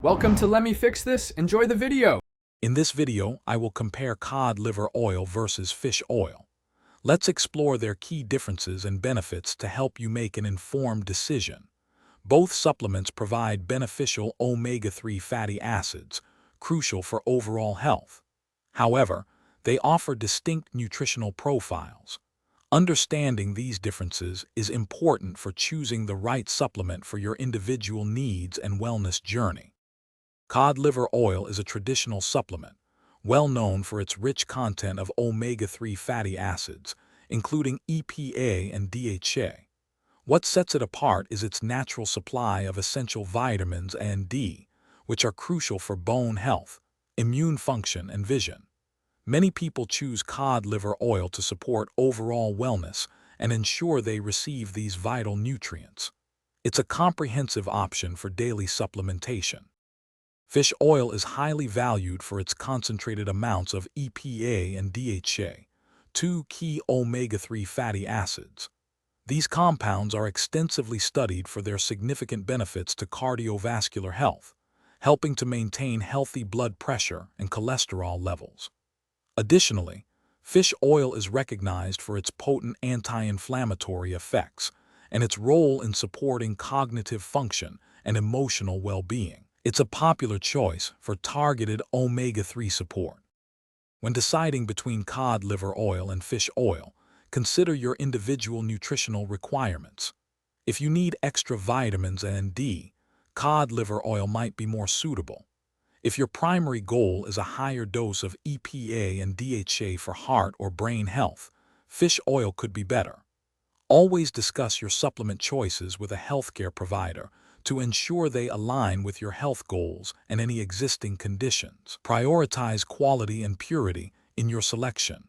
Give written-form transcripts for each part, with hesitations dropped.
Welcome to Let Me Fix This. Enjoy the video. In this video, I will compare cod liver oil versus fish oil. Let's explore their key differences and benefits to help you make an informed decision. Both supplements provide beneficial omega-3 fatty acids, crucial for overall health. However, they offer distinct nutritional profiles. Understanding these differences is important for choosing the right supplement for your individual needs and wellness journey. Cod liver oil is a traditional supplement, well known for its rich content of omega-3 fatty acids, including EPA and DHA. What sets it apart is its natural supply of essential vitamins and D, which are crucial for bone health, immune function, and vision. Many people choose cod liver oil to support overall wellness and ensure they receive these vital nutrients. It's a comprehensive option for daily supplementation. Fish oil is highly valued for its concentrated amounts of EPA and DHA, two key omega-3 fatty acids. These compounds are extensively studied for their significant benefits to cardiovascular health, helping to maintain healthy blood pressure and cholesterol levels. Additionally, fish oil is recognized for its potent anti-inflammatory effects and its role in supporting cognitive function and emotional well-being. It's a popular choice for targeted omega-3 support. When deciding between cod liver oil and fish oil, consider your individual nutritional requirements. If you need extra vitamins and D, cod liver oil might be more suitable. If your primary goal is a higher dose of EPA and DHA for heart or brain health, fish oil could be better. Always discuss your supplement choices with a healthcare provider to ensure they align with your health goals and any existing conditions. Prioritize quality and purity in your selection.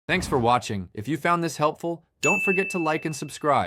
Thanks for watching. If you found this helpful, don't forget to like and subscribe.